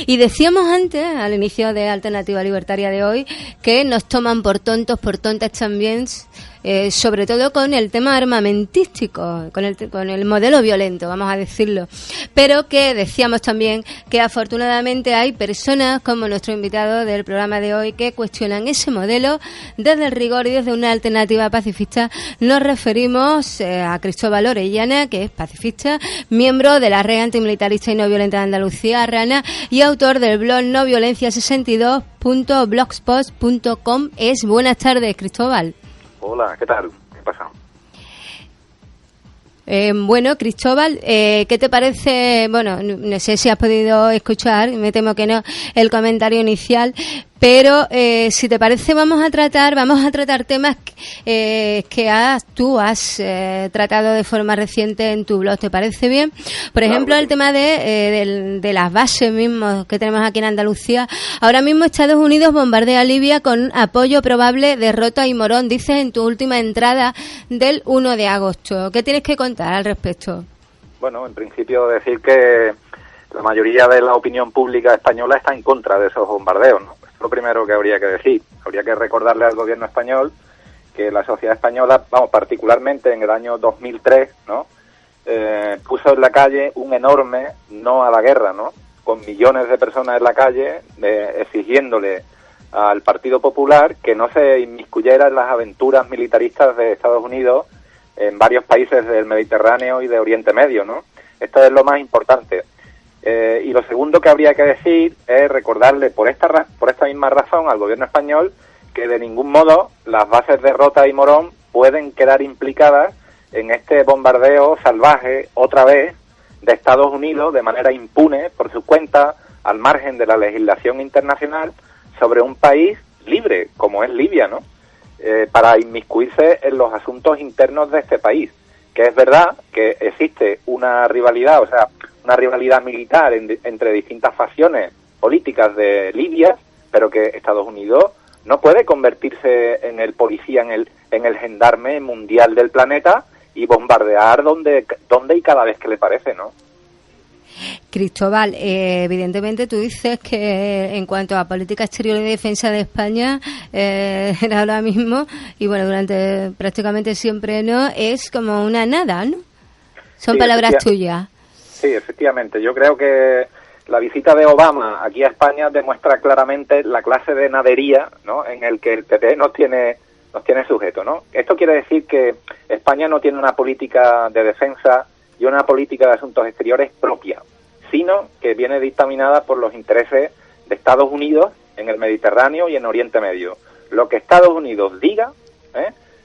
Y decíamos antes, al inicio de Alternativa Libertaria de hoy, que nos toman por tontos, por tontas también, sobre todo con el tema armamentístico, con el modelo violento, vamos a decirlo. Pero que decíamos también que afortunadamente hay personas como nuestro invitado del programa de hoy que cuestionan ese modelo desde el rigor y desde una alternativa pacifista. Nos referimos a Cristóbal Orellana, que es pacifista, miembro de la Red Antimilitarista y No Violenta de Andalucía, RANA, y autor del blog noviolencia62.blogspot.com. Buenas tardes, Cristóbal. Hola, ¿qué tal? ¿Qué pasa? Bueno, Cristóbal, ¿qué te parece? Bueno, no sé si has podido escuchar, me temo que no, el comentario inicial, pero si te parece vamos a tratar temas que tú has tratado de forma reciente en tu blog. ¿Te parece bien? Por ejemplo, el tema de las bases mismos que tenemos aquí en Andalucía. Ahora mismo Estados Unidos bombardea a Libia con apoyo probable de Rota y Morón, dices en tu última entrada del 1 de agosto. ¿Qué tienes que contar al respecto? Bueno, en principio decir que la mayoría de la opinión pública española está en contra de esos bombardeos, ¿no? Es lo primero que habría que decir. Habría que recordarle al gobierno español que la sociedad española, particularmente en el año 2003, ¿no? Puso en la calle un enorme no a la guerra, ¿no? Con millones de personas en la calle exigiéndole al Partido Popular que no se inmiscuyera en las aventuras militaristas de Estados Unidos en varios países del Mediterráneo y de Oriente Medio, ¿no? Esto es lo más importante. Y lo segundo que habría que decir es recordarle por esta misma razón al gobierno español que de ningún modo las bases de Rota y Morón pueden quedar implicadas en este bombardeo salvaje, otra vez, de Estados Unidos, de manera impune, por su cuenta, al margen de la legislación internacional, sobre un país libre, como es Libia, ¿no? Para inmiscuirse en los asuntos internos de este país. Que es verdad que existe una rivalidad, una rivalidad militar entre distintas facciones políticas de Libia, pero que Estados Unidos no puede convertirse en el policía, en el gendarme mundial del planeta y bombardear donde y cada vez que le parece, ¿no? Cristóbal, evidentemente tú dices que en cuanto a política exterior y defensa de España, ahora mismo, y bueno, durante prácticamente siempre no, es como una nada, ¿no? Son palabras tuyas. Sí, efectivamente. Yo creo que la visita de Obama aquí a España demuestra claramente la clase de nadería, ¿no?, en el que el PP nos tiene sujeto, ¿no? Esto quiere decir que España no tiene una política de defensa y una política de asuntos exteriores propia, sino que viene dictaminada por los intereses de Estados Unidos en el Mediterráneo y en Oriente Medio. Lo que Estados Unidos diga,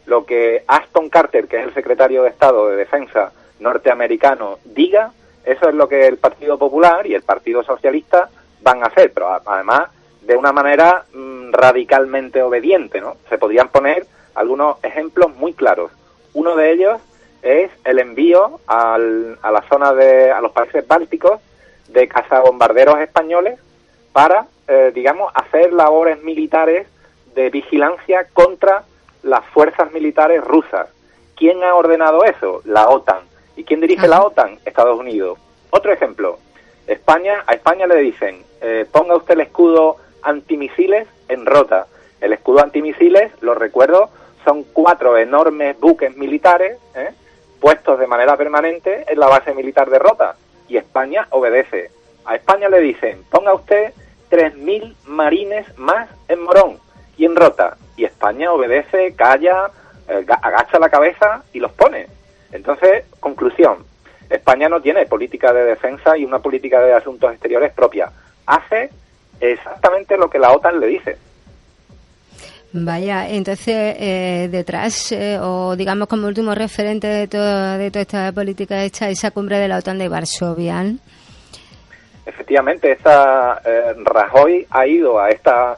lo que Ashton Carter, que es el secretario de Estado de Defensa norteamericano, diga, eso es lo que el Partido Popular y el Partido Socialista van a hacer, pero además de una manera radicalmente obediente, ¿no? Se podrían poner algunos ejemplos muy claros. Uno de ellos es el envío a la zona a los países bálticos de cazabombarderos españoles para, hacer labores militares de vigilancia contra las fuerzas militares rusas. ¿Quién ha ordenado eso? La OTAN. ¿Y quién dirige la OTAN? Estados Unidos. Otro ejemplo. A España le dicen, ponga usted el escudo antimisiles en Rota. El escudo antimisiles, lo recuerdo, son 4 enormes buques militares, puestos de manera permanente en la base militar de Rota. Y España obedece. A España le dicen, ponga usted 3.000 marines más en Morón y en Rota. Y España obedece, calla, agacha la cabeza y los pone. Entonces, conclusión, España no tiene política de defensa y una política de asuntos exteriores propia. Hace exactamente lo que la OTAN le dice. Vaya, entonces detrás, o digamos como último referente de toda esta política hecha, esa cumbre de la OTAN de Varsovia, ¿no? Efectivamente, Rajoy ha ido a esta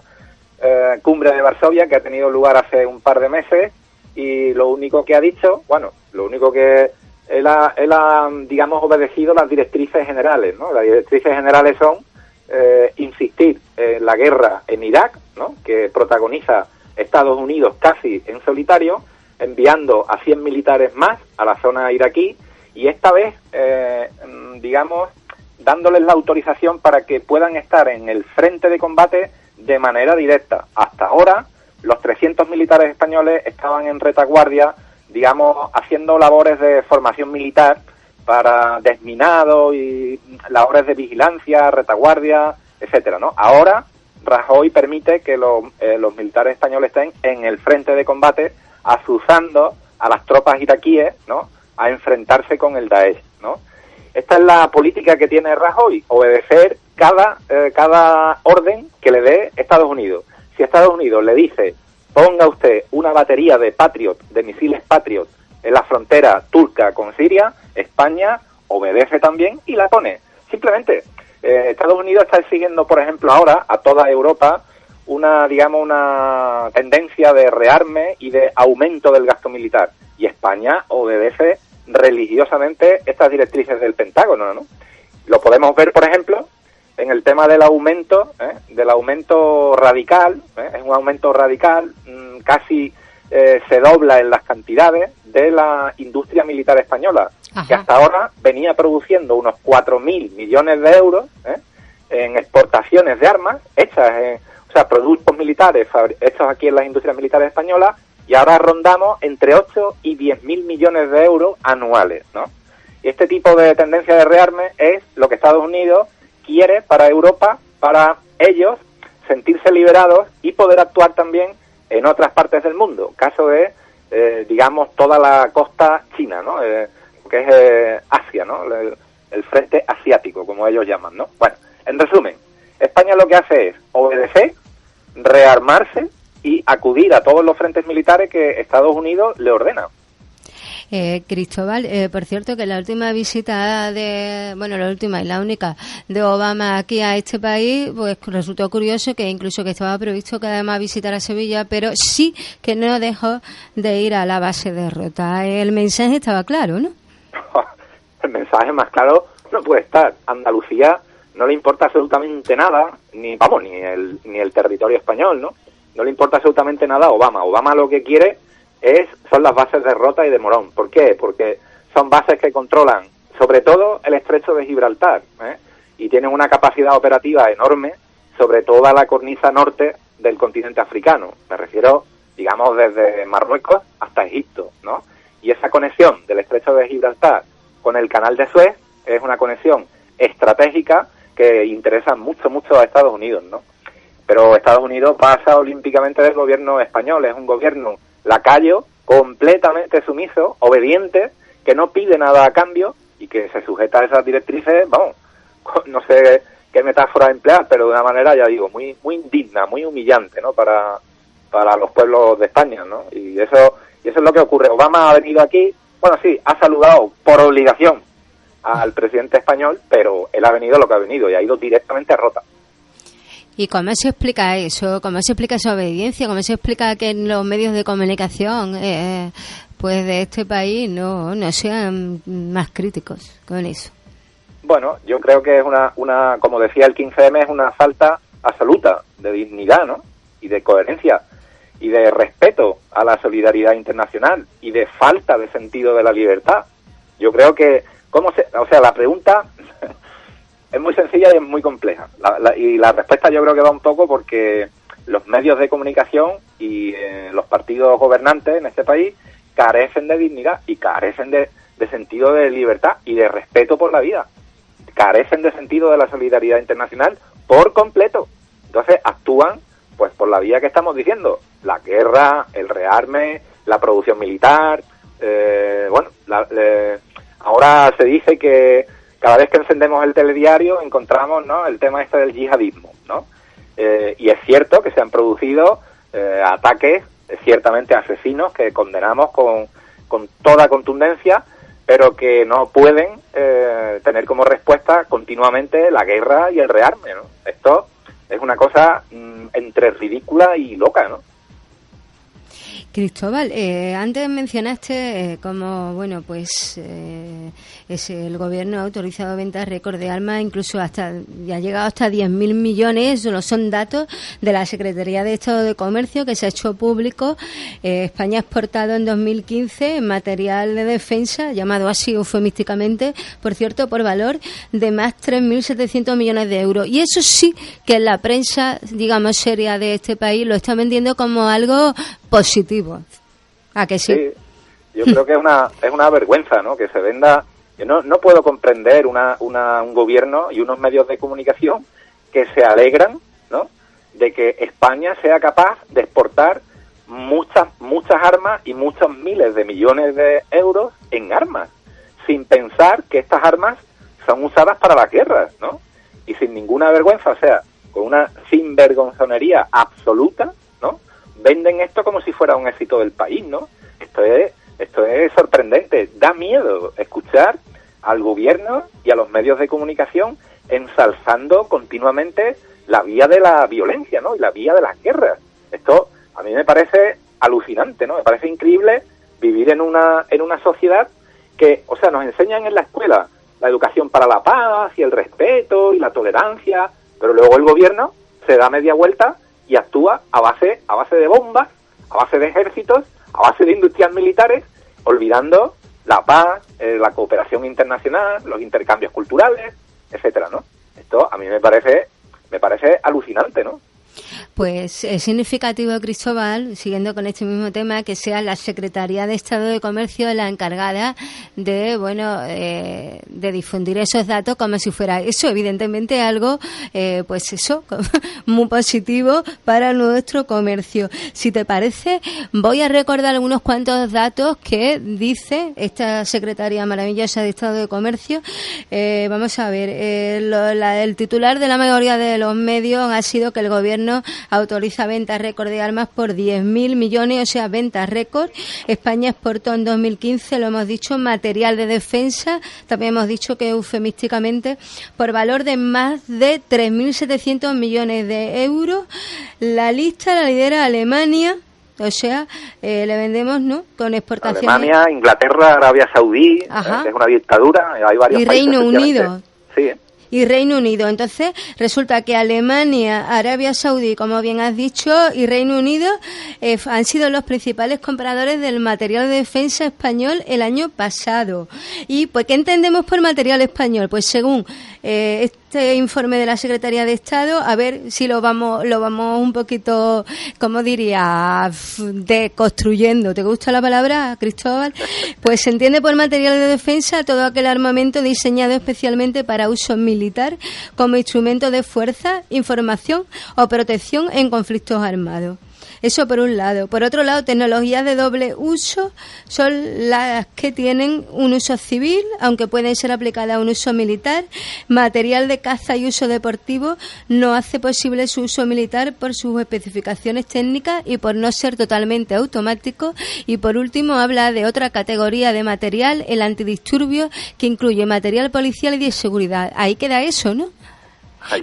cumbre de Varsovia que ha tenido lugar hace un par de meses y lo único que ha dicho, él ha digamos, obedecido las directrices generales, ¿no? Las directrices generales son insistir en la guerra en Irak, ¿no?, que protagoniza Estados Unidos casi en solitario, enviando a 100 militares más a la zona iraquí, y esta vez, dándoles la autorización para que puedan estar en el frente de combate de manera directa. Hasta ahora, los 300 militares españoles estaban en retaguardia, digamos, haciendo labores de formación militar para desminado y labores de vigilancia, retaguardia, etcétera, ¿no? Ahora Rajoy permite que los militares españoles estén en el frente de combate, azuzando a las tropas iraquíes, ¿no?, a enfrentarse con el Daesh, ¿no? Esta es la política que tiene Rajoy, obedecer cada orden que le dé Estados Unidos. Si Estados Unidos le dice, ponga usted una batería de Patriot, de misiles Patriot, en la frontera turca con Siria, España obedece también y la pone. Simplemente, Estados Unidos está exigiendo, por ejemplo, ahora a toda Europa una tendencia de rearme y de aumento del gasto militar. Y España obedece religiosamente estas directrices del Pentágono, ¿no? Lo podemos ver, por ejemplo, en el tema del aumento radical, es un aumento radical, casi se dobla en las cantidades de la industria militar española. Ajá. Que hasta ahora venía produciendo unos 4.000 millones de euros en exportaciones de armas hechas, productos militares hechos aquí en las industrias militares españolas, y ahora rondamos entre 8 y 10.000 millones de euros anuales, ¿no? Y este tipo de tendencia de rearme es lo que Estados Unidos quiere para Europa, para ellos sentirse liberados y poder actuar también en otras partes del mundo. Caso de, toda la costa china, ¿no? Que es Asia, ¿no? El frente asiático, como ellos llaman, ¿no? Bueno, en resumen, España lo que hace es obedecer, rearmarse y acudir a todos los frentes militares que Estados Unidos le ordena. Cristóbal, por cierto, que la última visita la última y la única de Obama aquí a este país, pues resultó curioso que incluso que estaba previsto que además visitara Sevilla, pero sí que no dejó de ir a la base de Rota. El mensaje estaba claro, ¿no? El mensaje más claro no puede estar. Andalucía no le importa absolutamente nada, ni el territorio español, ¿no? No le importa absolutamente nada a Obama. Obama lo que quiere son las bases de Rota y de Morón. ¿Por qué? Porque son bases que controlan sobre todo el estrecho de Gibraltar, y tienen una capacidad operativa enorme sobre toda la cornisa norte del continente africano. Me refiero, digamos, desde Marruecos hasta Egipto, ¿no? Y esa conexión del estrecho de Gibraltar con el canal de Suez es una conexión estratégica que interesa mucho a Estados Unidos, ¿no? Pero Estados Unidos pasa olímpicamente del gobierno español, es un gobierno lacayo, completamente sumiso, obediente, que no pide nada a cambio y que se sujeta a esas directrices, no sé qué metáfora emplear, pero de una manera, ya digo, muy indigna, muy humillante, ¿no? Para los pueblos de España, ¿no? Y eso es lo que ocurre. Obama ha venido aquí, sí, ha saludado por obligación al presidente español, pero él ha venido lo que ha venido y ha ido directamente a Rota. ¿Y cómo se explica eso? ¿Cómo se explica esa obediencia? ¿Cómo se explica que en los medios de comunicación de este país no sean más críticos con eso? Bueno, yo creo que es una como decía el 15M, es una falta absoluta de dignidad, ¿no? Y de coherencia y de respeto a la solidaridad internacional y de falta de sentido de la libertad. Yo creo que la pregunta es muy sencilla y es muy compleja. Y la respuesta yo creo que va un poco porque los medios de comunicación y los partidos gobernantes en este país carecen de dignidad y carecen de sentido de libertad y de respeto por la vida. Carecen de sentido de la solidaridad internacional por completo. Entonces actúan pues por la vía que estamos diciendo. La guerra, el rearme, la producción militar. Ahora se dice que cada vez que encendemos el telediario encontramos, ¿no?, el tema del yihadismo, ¿no? Y es cierto que se han producido ataques ciertamente asesinos que condenamos con toda contundencia, pero que no pueden tener como respuesta continuamente la guerra y el rearme, ¿no? Esto es una cosa entre ridícula y loca, ¿no? Cristóbal, antes mencionaste como, bueno, pues el gobierno ha autorizado ventas récord de armas, incluso hasta ya ha llegado hasta 10.000 millones, son datos de la Secretaría de Estado de Comercio que se ha hecho público. España ha exportado en 2015 material de defensa, llamado así eufemísticamente, por cierto, por valor de más 3.700 millones de euros. Y eso sí que en la prensa, digamos, seria de este país lo está vendiendo como algo positivo. ¿A que sí? Sí, yo creo que es una vergüenza, ¿no? Que se venda. Yo no puedo comprender un gobierno y unos medios de comunicación que se alegran, ¿no?, de que España sea capaz de exportar muchas armas y muchos miles de millones de euros en armas, sin pensar que estas armas son usadas para las guerras, ¿no? Y sin ninguna vergüenza, o sea, con una sinvergonzonería absoluta, ¿no?, venden esto como si fuera un éxito del país, ¿no? Esto es sorprendente. Da miedo escuchar al gobierno y a los medios de comunicación ensalzando continuamente la vía de la violencia, ¿no?, y la vía de las guerras. Esto a mí me parece alucinante, ¿no? Me parece increíble vivir en una sociedad que, o sea, nos enseñan en la escuela la educación para la paz y el respeto y la tolerancia, pero luego el gobierno se da media vuelta y actúa a base de bombas, a base de ejércitos, a base de industrias militares, olvidando la paz, la cooperación internacional, los intercambios culturales, etcétera, ¿no? Esto a mí me parece alucinante, ¿no? Pues es significativo, Cristóbal, siguiendo con este mismo tema, que sea la Secretaría de Estado de Comercio la encargada de, bueno, de difundir esos datos como si fuera eso, evidentemente algo, pues eso, muy positivo para nuestro comercio. Si te parece, voy a recordar algunos cuantos datos que dice esta Secretaría maravillosa de Estado de Comercio. Vamos a ver, el titular de la mayoría de los medios ha sido que el gobierno autoriza ventas récord de armas por 10.000 millones, o sea, ventas récord. España exportó en 2015, lo hemos dicho, material de defensa, también hemos dicho que eufemísticamente, por valor de más de 3.700 millones de euros. La lista la lidera Alemania, o sea, le vendemos, ¿no?, con exportaciones. Alemania, Inglaterra, Arabia Saudí, es una dictadura, hay varios y países, Reino Unido. Sí. Y Reino Unido. Entonces, resulta que Alemania, Arabia Saudí, como bien has dicho, y Reino Unido han sido los principales compradores del material de defensa español el año pasado. ¿Y pues qué entendemos por material español? Pues según este informe de la Secretaría de Estado, a ver si lo vamos un poquito, como diría, deconstruyendo. ¿Te gusta la palabra, Cristóbal? Pues se entiende por material de defensa todo aquel armamento diseñado especialmente para uso militar como instrumento de fuerza, información o protección en conflictos armados. Eso por un lado. Por otro lado, tecnologías de doble uso son las que tienen un uso civil, aunque pueden ser aplicadas a un uso militar. Material de caza y uso deportivo no hace posible su uso militar por sus especificaciones técnicas y por no ser totalmente automático. Y por último, habla de otra categoría de material, el antidisturbios, que incluye material policial y de seguridad. Ahí queda eso, ¿no?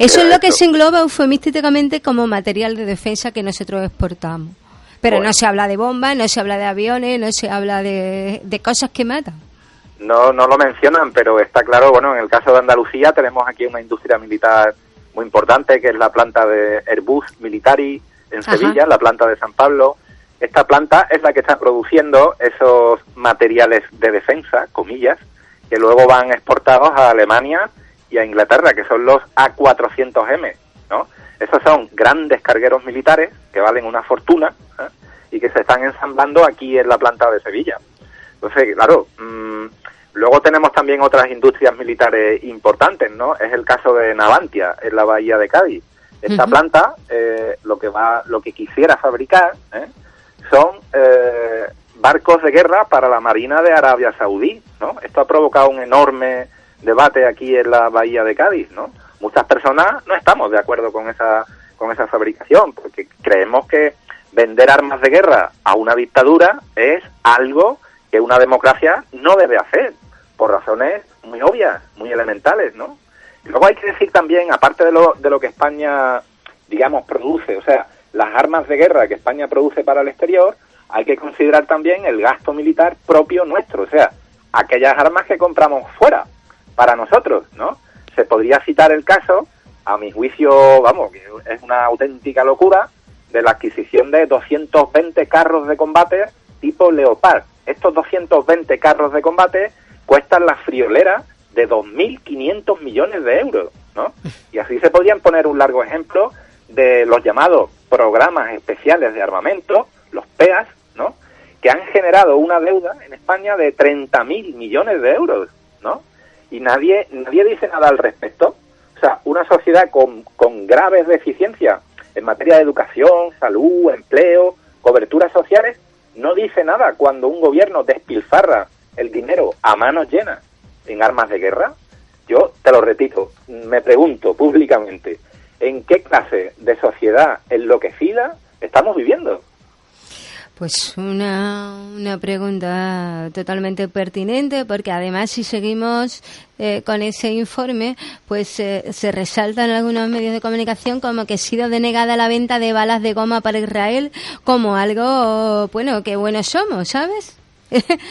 Eso es lo que se engloba eufemísticamente como material de defensa que nosotros exportamos. Pero bueno, no se habla de bombas, no se habla de aviones, no se habla de cosas que matan. No lo mencionan, pero está claro, bueno, en el caso de Andalucía tenemos aquí una industria militar muy importante, que es la planta de Airbus Militari en Sevilla, la planta de San Pablo. Esta planta es la que está produciendo esos materiales de defensa, comillas, que luego van exportados a Alemania y a Inglaterra, que son los A400M, ¿no? Esos son grandes cargueros militares que valen una fortuna, ¿eh?, y que se están ensamblando aquí en la planta de Sevilla. Entonces, claro, luego tenemos también otras industrias militares importantes, ¿no? Es el caso de Navantia, en la bahía de Cádiz. Esta planta, lo que quisiera fabricar, son barcos de guerra para la Marina de Arabia Saudí, ¿no? Esto ha provocado un enorme debate aquí en la bahía de Cádiz, ¿no? Muchas personas no estamos de acuerdo con esa fabricación, porque creemos que vender armas de guerra a una dictadura es algo que una democracia no debe hacer, por razones muy obvias, muy elementales, ¿no? Y luego hay que decir también, aparte de lo que España, digamos, produce, o sea, las armas de guerra que España produce para el exterior, hay que considerar también el gasto militar propio nuestro, o sea, aquellas armas que compramos fuera, para nosotros, ¿no? Se podría citar el caso, a mi juicio, vamos, que es una auténtica locura, de la adquisición de 220 carros de combate tipo Leopard. Estos 220 carros de combate cuestan la friolera de 2.500 millones de euros, ¿no? Y así se podrían poner un largo ejemplo de los llamados programas especiales de armamento, los PEAS, ¿no? Que han generado una deuda en España de 30.000 millones de euros, ¿no? Y nadie dice nada al respecto. O sea, una sociedad con graves deficiencias en materia de educación, salud, empleo, coberturas sociales, no dice nada cuando un gobierno despilfarra el dinero a manos llenas en armas de guerra. Yo te lo repito, me pregunto públicamente, ¿en qué clase de sociedad enloquecida estamos viviendo? Pues una pregunta totalmente pertinente, porque además si seguimos con ese informe, pues se resalta en algunos medios de comunicación como que ha sido denegada la venta de balas de goma para Israel como algo, bueno, que buenos somos, ¿sabes?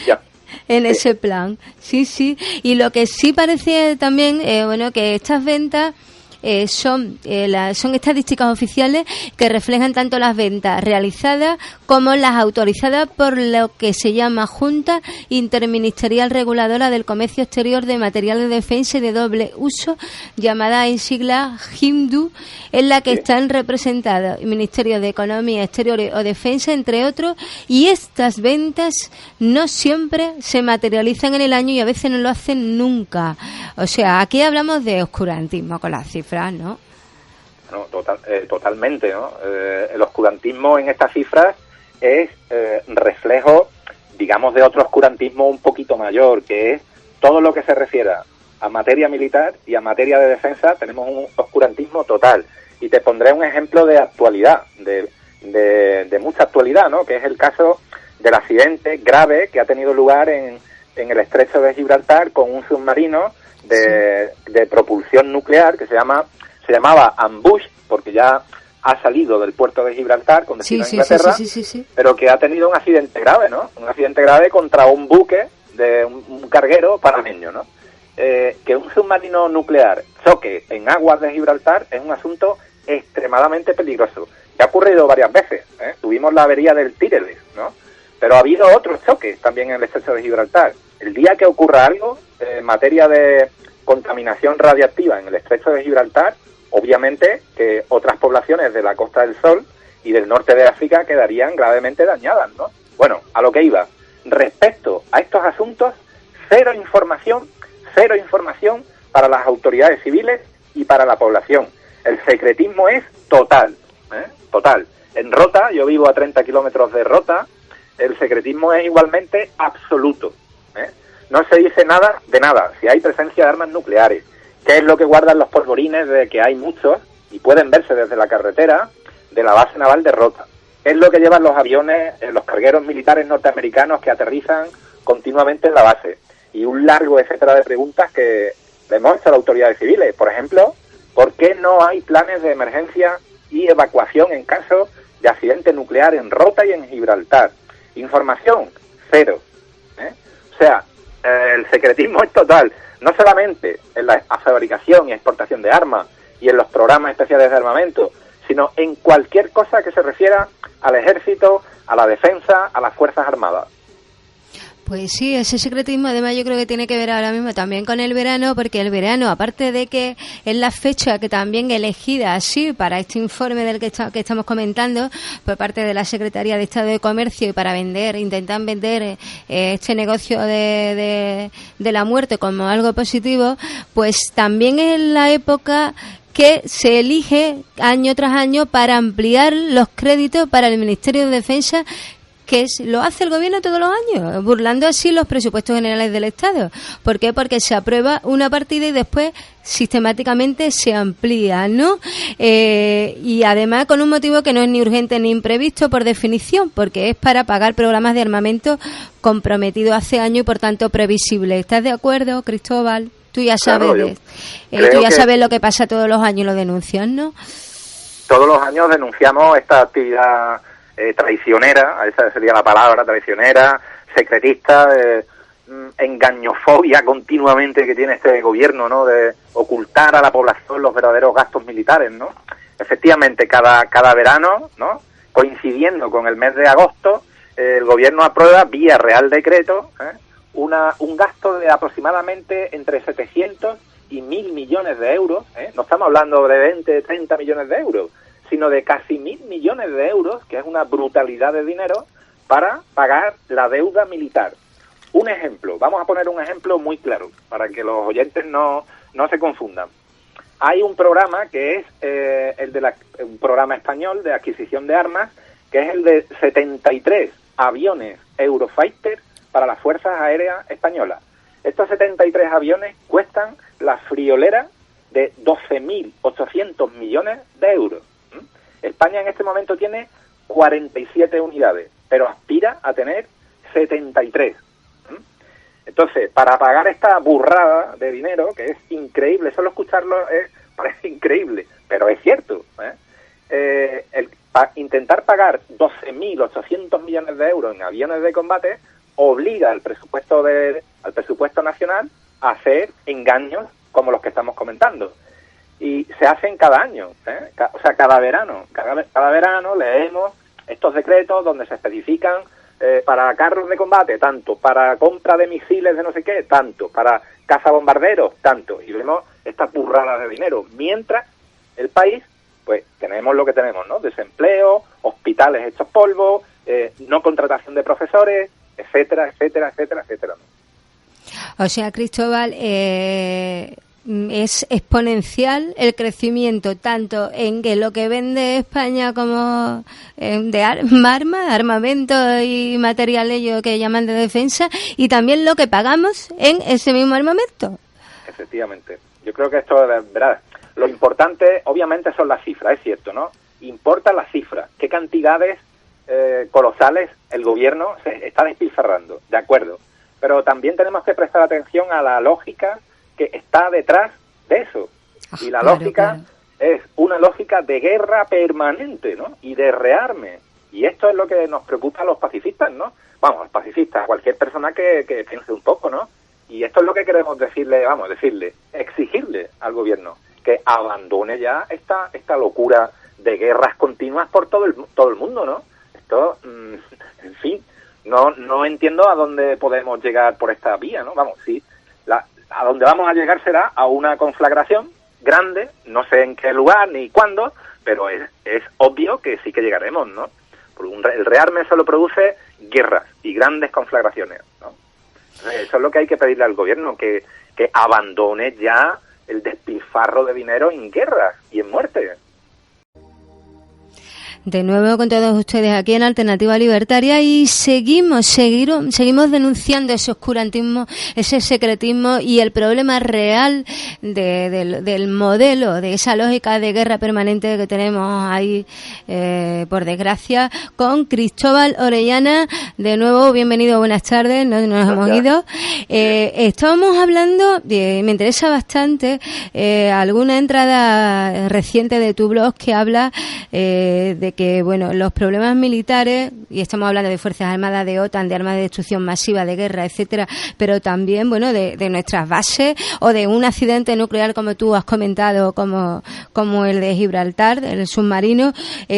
Ya. En ese plan, sí. Y lo que sí parece también, bueno, que estas ventas son estadísticas oficiales que reflejan tanto las ventas realizadas como las autorizadas por lo que se llama Junta Interministerial Reguladora del Comercio Exterior de Material de Defensa y de Doble Uso, llamada en sigla JIMDU, en la que están representados el Ministerio de Economía, Exteriores o Defensa, entre otros, y estas ventas no siempre se materializan en el año y a veces no lo hacen nunca. O sea, aquí hablamos de oscurantismo con las cifras, ¿no? No, totalmente, ¿no? El oscurantismo en estas cifras es reflejo, digamos, de otro oscurantismo un poquito mayor, que es todo lo que se refiera a materia militar y a materia de defensa. Tenemos un oscurantismo total. Y te pondré un ejemplo de actualidad, de mucha actualidad, ¿no? Que es el caso del accidente grave que ha tenido lugar en el estrecho de Gibraltar con un submarino de propulsión nuclear que se llamaba Ambush, porque ya ha salido del puerto de Gibraltar con destino a Inglaterra, pero que ha tenido un accidente grave, ¿no? Un accidente grave contra un buque de un carguero panameño, ¿no? Que un submarino nuclear choque en aguas de Gibraltar es un asunto extremadamente peligroso. Ya ha ocurrido varias veces, ¿eh? Tuvimos la avería del Tyreless, ¿no? Pero ha habido otros choques también en el estrecho de Gibraltar. El día que ocurra algo en materia de contaminación radiactiva en el estrecho de Gibraltar, obviamente que otras poblaciones de la Costa del Sol y del norte de África quedarían gravemente dañadas, ¿no? Bueno, a lo que iba. Respecto a estos asuntos, cero información para las autoridades civiles y para la población. El secretismo es total, total. En Rota, yo vivo a 30 kilómetros de Rota, el secretismo es igualmente absoluto. No se dice nada de nada, si hay presencia de armas nucleares, qué es lo que guardan los polvorines de que hay muchos y pueden verse desde la carretera de la base naval de Rota, qué es lo que llevan los aviones, los cargueros militares norteamericanos que aterrizan continuamente en la base, y un largo etcétera de preguntas que le hemos hecho a las autoridades civiles. Por ejemplo, ¿por qué no hay planes de emergencia y evacuación en caso de accidente nuclear en Rota y en Gibraltar? Información, cero. O sea, el secretismo es total, no solamente en la fabricación y exportación de armas y en los programas especiales de armamento, sino en cualquier cosa que se refiera al ejército, a la defensa, a las Fuerzas Armadas. Pues sí, ese secretismo además yo creo que tiene que ver ahora mismo también con el verano, porque el verano, aparte de que es la fecha que también elegida así para este informe del que estamos comentando por parte de la Secretaría de Estado de Comercio y para intentan vender este negocio de la muerte como algo positivo, pues también es la época que se elige año tras año para ampliar los créditos para el Ministerio de Defensa, que lo hace el gobierno todos los años, burlando así los presupuestos generales del Estado. ¿Por qué? Porque se aprueba una partida y después sistemáticamente se amplía, ¿no? Y además con un motivo que no es ni urgente ni imprevisto por definición, porque es para pagar programas de armamento comprometidos hace años y por tanto previsibles. ¿Estás de acuerdo, Cristóbal? Tú ya sabes, tú ya sabes lo que pasa todos los años, lo denuncias, ¿no? Todos los años denunciamos esta actividad traicionera, esa sería la palabra, traicionera, secretista, engañofobia continuamente que tiene este gobierno, ¿no? De ocultar a la población los verdaderos gastos militares, ¿no? Efectivamente, cada verano, ¿no? Coincidiendo con el mes de agosto, el gobierno aprueba vía Real Decreto un gasto de aproximadamente entre 700 y 1.000 millones de euros, no estamos hablando de 20, 30 millones de euros, sino de casi 1.000 millones de euros, que es una brutalidad de dinero, para pagar la deuda militar. Un ejemplo, vamos a poner un ejemplo muy claro, para que los oyentes no se confundan. Hay un programa que es un programa español de adquisición de armas, que es el de 73 aviones Eurofighter para las Fuerzas Aéreas Españolas. Estos 73 aviones cuestan la friolera de 12.800 millones de euros. España en este momento tiene 47 unidades, pero aspira a tener 73. Entonces, para pagar esta burrada de dinero, que es increíble, solo escucharlo parece increíble, pero es cierto, intentar pagar 12.800 millones de euros en aviones de combate obliga al presupuesto nacional a hacer engaños como los que estamos comentando. Y se hacen cada año, o sea, cada verano. Cada verano leemos estos decretos donde se especifican para carros de combate, tanto, para compra de misiles de no sé qué, tanto, para cazabombarderos, tanto, y vemos estas burradas de dinero, mientras el país, pues tenemos lo que tenemos, ¿no? Desempleo, hospitales hechos polvo, no contratación de profesores, etcétera, etcétera, etcétera, etcétera, ¿no? O sea, Cristóbal, es exponencial el crecimiento tanto en que lo que vende España como de armamento y material ello que llaman de defensa, y también lo que pagamos en ese mismo armamento. Efectivamente. Yo creo que esto es verdad. Lo importante, obviamente, son las cifras, es cierto, ¿no? Importan las cifras. ¿Qué cantidades colosales el gobierno se está despilfarrando? De acuerdo. Pero también tenemos que prestar atención a la lógica que está detrás de eso. Y la lógica es una lógica de guerra permanente, ¿no? Y de rearme. Y esto es lo que nos preocupa a los pacifistas, ¿no? Vamos, los pacifistas, cualquier persona que piense un poco, ¿no? Y esto es lo que queremos exigirle al gobierno, que abandone ya esta locura de guerras continuas por todo el mundo, ¿no? Esto, en fin, no entiendo a dónde podemos llegar por esta vía, ¿no? Vamos, sí, a donde vamos a llegar será a una conflagración grande, no sé en qué lugar ni cuándo, pero es obvio que sí que llegaremos, ¿no? Porque el rearme solo produce guerras y grandes conflagraciones, ¿no? Eso es lo que hay que pedirle al gobierno, que abandone ya el despilfarro de dinero en guerras y en muerte. De nuevo con todos ustedes aquí en Alternativa Libertaria, y seguimos denunciando ese oscurantismo, ese secretismo y el problema real del modelo, de esa lógica de guerra permanente que tenemos ahí, por desgracia, con Cristóbal Orellana. De nuevo, bienvenido, buenas tardes, no nos hemos ido. Estábamos hablando, me interesa bastante, alguna entrada reciente de tu blog que habla de que, bueno, los problemas militares, y estamos hablando de Fuerzas Armadas, de OTAN, de armas de destrucción masiva, de guerra, etcétera, pero también, bueno, de nuestras bases, o de un accidente nuclear, como tú has comentado, como el de Gibraltar, el submarino,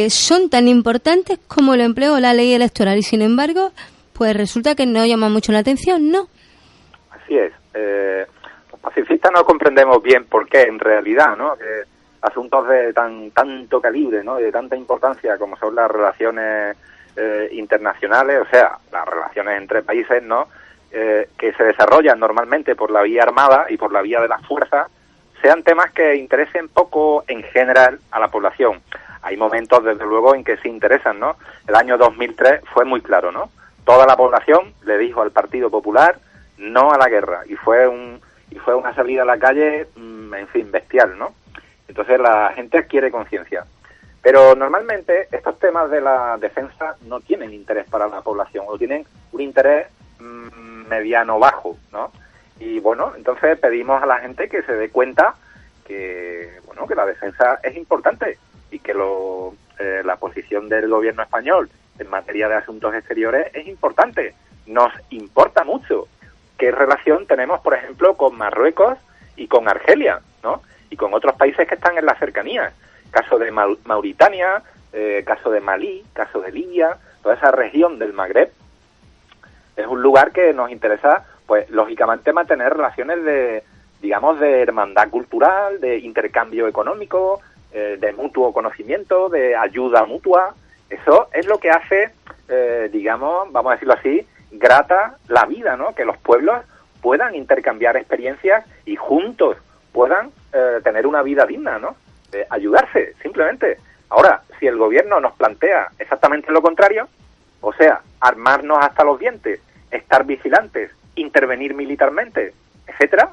son tan importantes como el empleo o la ley electoral, y sin embargo, pues resulta que no llama mucho la atención, ¿no? Así es. Los pacifistas no comprendemos bien por qué, en realidad, ¿no? Asuntos de tanto calibre, ¿no? De tanta importancia como son las relaciones internacionales, o sea, las relaciones entre países, ¿no? Que se desarrollan normalmente por la vía armada y por la vía de las fuerzas, sean temas que interesen poco en general a la población. Hay momentos, desde luego, en que sí interesan, ¿no? El año 2003 fue muy claro, ¿no? Toda la población le dijo al Partido Popular no a la guerra, y fue una salida a la calle, en fin, bestial, ¿no? Entonces la gente adquiere conciencia. Pero normalmente estos temas de la defensa no tienen interés para la población, o tienen un interés mediano-bajo, ¿no? Y bueno, entonces pedimos a la gente que se dé cuenta que, bueno, que la defensa es importante, y que la posición del gobierno español en materia de asuntos exteriores es importante. Nos importa mucho qué relación tenemos, por ejemplo, con Marruecos y con Argelia, ¿no? Y con otros países que están en la cercanía. Caso de Mauritania, caso de Malí, caso de Libia, toda esa región del Magreb es un lugar que nos interesa, pues lógicamente mantener relaciones de, digamos, de hermandad cultural, de intercambio económico, de mutuo conocimiento, de ayuda mutua. Eso es lo que hace, digamos, vamos a decirlo así, grata la vida, ¿no? Que los pueblos puedan intercambiar experiencias y juntos puedan tener una vida digna, ¿no? Ayudarse, simplemente. Ahora, si el gobierno nos plantea exactamente lo contrario, o sea, armarnos hasta los dientes, estar vigilantes, intervenir militarmente, etcétera,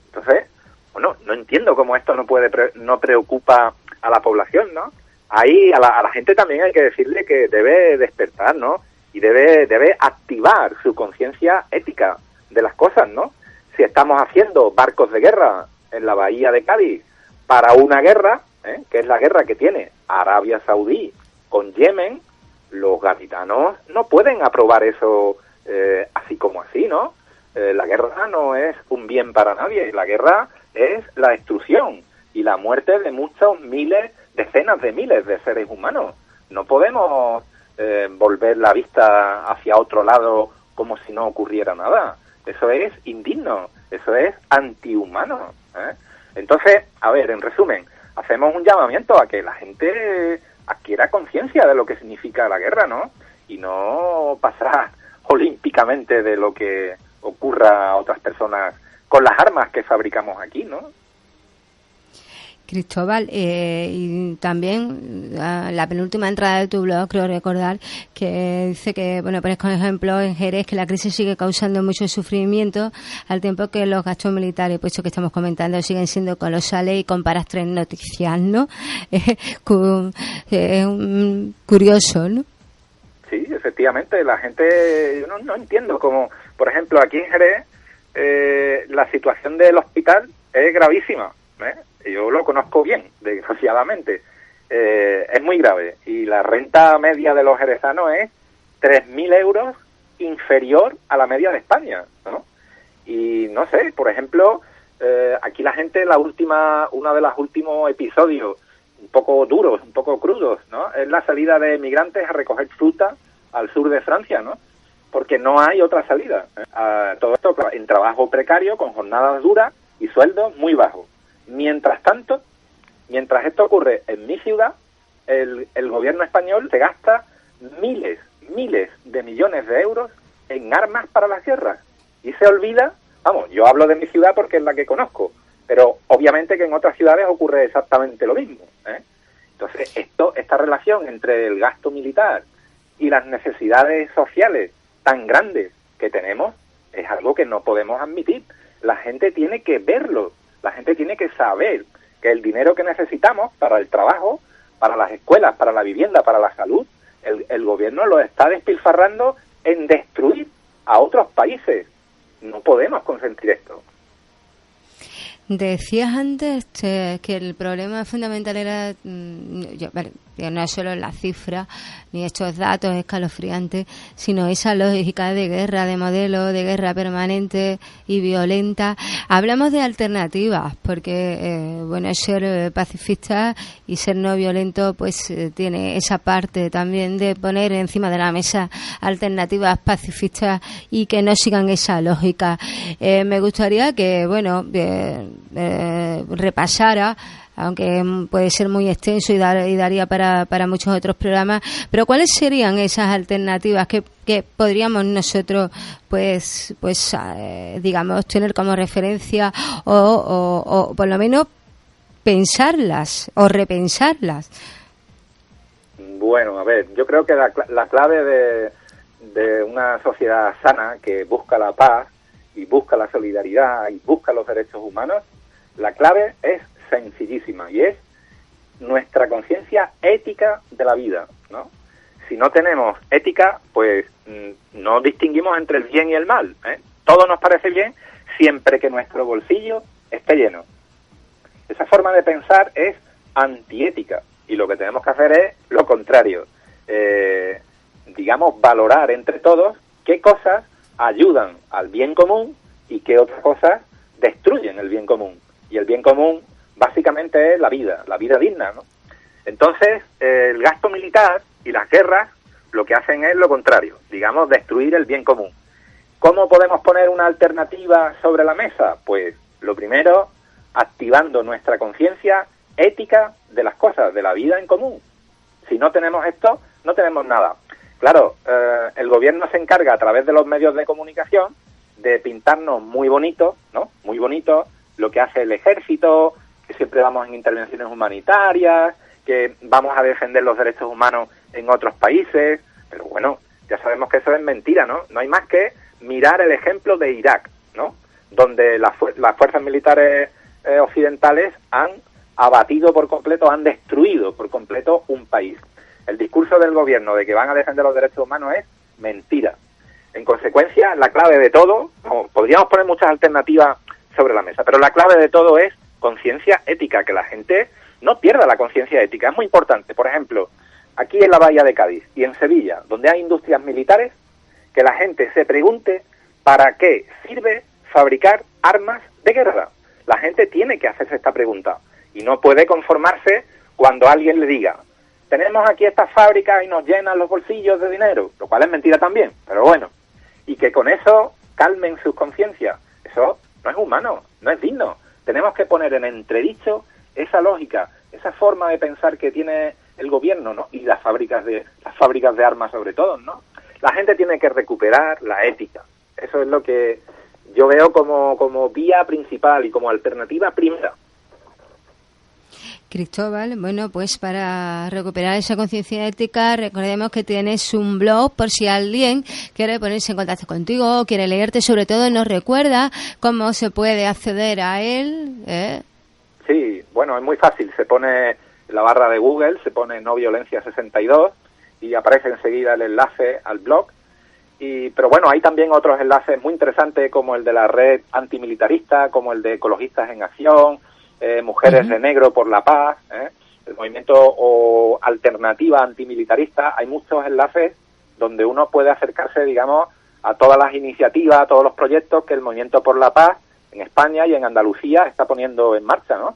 entonces, bueno, no entiendo cómo esto no preocupa a la población, ¿no? Ahí a la gente también hay que decirle que debe despertar, ¿no? Y debe activar su conciencia ética de las cosas, ¿no? Si estamos haciendo barcos de guerra en la bahía de Cádiz para una guerra, que es la guerra que tiene Arabia Saudí con Yemen, los gaditanos no pueden aprobar eso así como así, ¿no? La guerra no es un bien para nadie, la guerra es la destrucción y la muerte de muchos miles, decenas de miles de seres humanos. No podemos volver la vista hacia otro lado como si no ocurriera nada. Eso es indigno, eso es antihumano, ¿eh? Entonces, a ver, en resumen, hacemos un llamamiento a que la gente adquiera conciencia de lo que significa la guerra, ¿no? Y no pasar olímpicamente de lo que ocurra a otras personas con las armas que fabricamos aquí, ¿no? Cristóbal, y también la penúltima entrada de tu blog, creo recordar, que dice que, bueno, pones como ejemplo en Jerez que la crisis sigue causando mucho sufrimiento, al tiempo que los gastos militares, puesto que estamos comentando, siguen siendo colosales y comparas tres noticias, ¿no? Es curioso, ¿no? Sí, efectivamente, la gente, yo no entiendo cómo, por ejemplo, aquí en Jerez, la situación del hospital es gravísima, ¿eh? Yo lo conozco bien, desgraciadamente. Es muy grave. Y la renta media de los jerezanos es 3.000 euros inferior a la media de España, ¿no? Y no sé, por ejemplo, aquí la gente, uno de los últimos episodios un poco duros, un poco crudos, ¿no? Es la salida de migrantes a recoger fruta al sur de Francia, ¿no? Porque no hay otra salida. Todo esto en trabajo precario, con jornadas duras y sueldos muy bajos. Mientras tanto, mientras esto ocurre en mi ciudad, el gobierno español se gasta miles de millones de euros en armas para las guerras. Y se olvida, vamos, yo hablo de mi ciudad porque es la que conozco, pero obviamente que en otras ciudades ocurre exactamente lo mismo, ¿eh? Entonces, esta relación entre el gasto militar y las necesidades sociales tan grandes que tenemos es algo que no podemos admitir. La gente tiene que verlo. La gente tiene que saber que el dinero que necesitamos para el trabajo, para las escuelas, para la vivienda, para la salud, el gobierno lo está despilfarrando en destruir a otros países. No podemos consentir esto. Decías antes que el problema fundamental era, no es solo la cifra ni estos datos escalofriantes, sino esa lógica de guerra, de modelo de guerra permanente y violenta. Hablamos de alternativas, porque ser pacifista y ser no violento, pues tiene esa parte también de poner encima de la mesa alternativas pacifistas y que no sigan esa lógica. Me gustaría que, repasara, aunque puede ser muy extenso y daría para muchos otros programas, pero ¿cuáles serían esas alternativas que podríamos nosotros digamos tener como referencia o por lo menos pensarlas o repensarlas? Bueno, a ver, yo creo que la clave de una sociedad sana que busca la paz y busca la solidaridad y busca los derechos humanos, la clave es sencillísima y es nuestra conciencia ética de la vida, ¿no? Si no tenemos ética, pues no distinguimos entre el bien y el mal, ¿eh? Todo nos parece bien siempre que nuestro bolsillo esté lleno. Esa forma de pensar es antiética y lo que tenemos que hacer es lo contrario. digamos, valorar entre todos qué cosas ayudan al bien común y qué otras cosas destruyen el bien común. Y el bien común básicamente es la vida digna, ¿no? Entonces, el gasto militar y las guerras lo que hacen es lo contrario, digamos, destruir el bien común. ¿Cómo podemos poner una alternativa sobre la mesa? Pues, lo primero, activando nuestra conciencia ética de las cosas, de la vida en común. Si no tenemos esto, no tenemos nada. Claro, el gobierno se encarga a través de los medios de comunicación de pintarnos muy bonito, ¿no? Muy bonito lo que hace el ejército, que siempre vamos en intervenciones humanitarias, que vamos a defender los derechos humanos en otros países, pero bueno, ya sabemos que eso es mentira, ¿no? No hay más que mirar el ejemplo de Irak, ¿no? Donde las fuerzas militares occidentales han abatido por completo, han destruido por completo un país. El discurso del gobierno de que van a defender los derechos humanos es mentira. En consecuencia, la clave de todo, podríamos poner muchas alternativas sobre la mesa, pero la clave de todo es conciencia ética, que la gente no pierda la conciencia ética. Es muy importante. Por ejemplo, aquí en la Bahía de Cádiz y en Sevilla, donde hay industrias militares, que la gente se pregunte para qué sirve fabricar armas de guerra. La gente tiene que hacerse esta pregunta y no puede conformarse cuando alguien le diga: tenemos aquí estas fábricas y nos llenan los bolsillos de dinero, lo cual es mentira también, pero bueno, y que con eso calmen sus conciencias. Eso no es humano, no es digno. Tenemos que poner en entredicho esa lógica, esa forma de pensar que tiene el gobierno, ¿no? Y las fábricas de armas sobre todo, ¿no? La gente tiene que recuperar la ética. Eso es lo que yo veo como vía principal y como alternativa primera. Cristóbal, bueno, pues para recuperar esa conciencia ética, recordemos que tienes un blog por si alguien quiere ponerse en contacto contigo, quiere leerte, sobre todo nos recuerda cómo se puede acceder a él. Sí, bueno, es muy fácil, se pone en la barra de Google, se pone No Violencia 62 y aparece enseguida el enlace al blog. Pero bueno, hay también otros enlaces muy interesantes como el de la red antimilitarista, como el de Ecologistas en Acción, Mujeres de Negro por la Paz, el movimiento o alternativa antimilitarista. Hay muchos enlaces donde uno puede acercarse, digamos, a todas las iniciativas, a todos los proyectos que el Movimiento por la Paz en España y en Andalucía está poniendo en marcha, ¿no?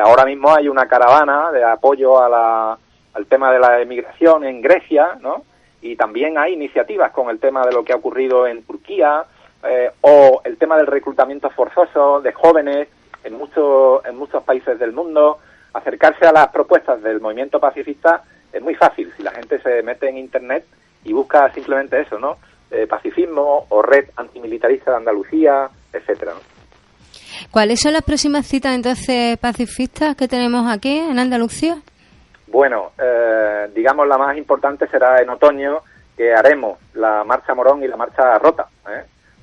Ahora mismo hay una caravana de apoyo al tema de la emigración en Grecia, ¿no? Y también hay iniciativas con el tema de lo que ha ocurrido en Turquía, o el tema del reclutamiento forzoso de jóvenes en muchos países del mundo. Acercarse a las propuestas del movimiento pacifista es muy fácil si la gente se mete en internet y busca simplemente eso, ¿no? Pacifismo o red antimilitarista de Andalucía, etcétera, ¿no? ¿Cuáles son las próximas citas entonces pacifistas que tenemos aquí en Andalucía? Bueno, digamos la más importante será en otoño, que haremos la Marcha Morón y la Marcha Rota,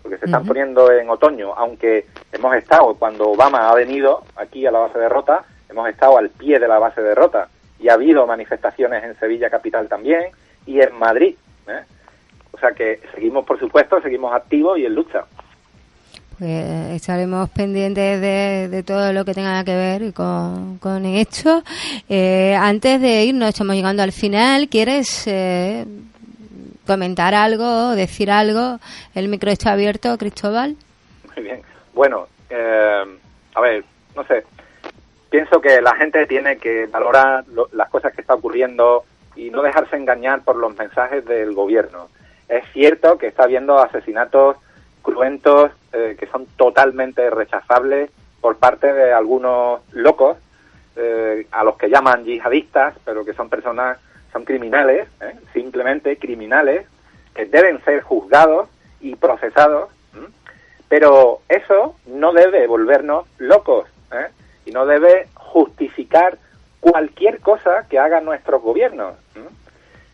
porque se están poniendo en otoño, aunque hemos estado, cuando Obama ha venido aquí a la base de Rota, hemos estado al pie de la base de Rota, y ha habido manifestaciones en Sevilla capital también, y en Madrid, o sea que seguimos, por supuesto, seguimos activos y en lucha. Pues estaremos pendientes de todo lo que tenga que ver con esto. Antes de irnos, estamos llegando al final. ¿Quieres comentar algo, decir algo? El micro está abierto, Cristóbal. Muy bien. Bueno, a ver, no sé. Pienso que la gente tiene que valorar las cosas que está ocurriendo y no dejarse engañar por los mensajes del gobierno. Es cierto que está habiendo asesinatos cruentos que son totalmente rechazables por parte de algunos locos, a los que llaman yihadistas, pero que son personas, son criminales, simplemente criminales, que deben ser juzgados y procesados, pero eso no debe volvernos locos, y no debe justificar cualquier cosa que hagan nuestros gobiernos.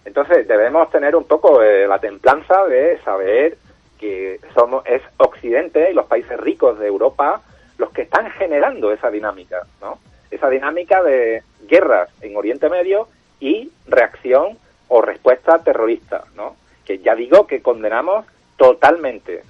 Entonces debemos tener un poco la templanza de saber que es Occidente y los países ricos de Europa los que están generando esa dinámica, ¿no? Esa dinámica de guerras en Oriente Medio y reacción o respuesta terrorista, ¿no? Que ya digo que condenamos totalmente,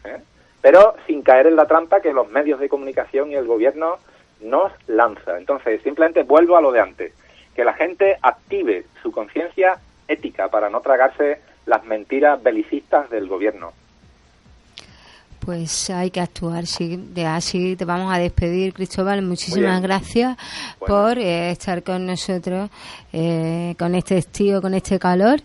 pero sin caer en la trampa que los medios de comunicación y el gobierno nos lanza. Entonces, simplemente vuelvo a lo de antes, que la gente active su conciencia ética para no tragarse las mentiras belicistas del gobierno. Pues hay que actuar, sí. Así te vamos a despedir, Cristóbal. Muchísimas gracias por estar con nosotros con este estío, con este calor.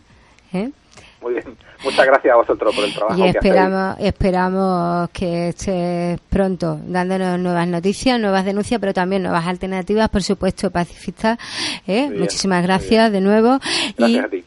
Muy bien. Muchas gracias a vosotros por el trabajo y que hacéis. esperamos que estés pronto dándonos nuevas noticias, nuevas denuncias, pero también nuevas alternativas, por supuesto, pacifistas. Muchísimas gracias de nuevo. Gracias a ti.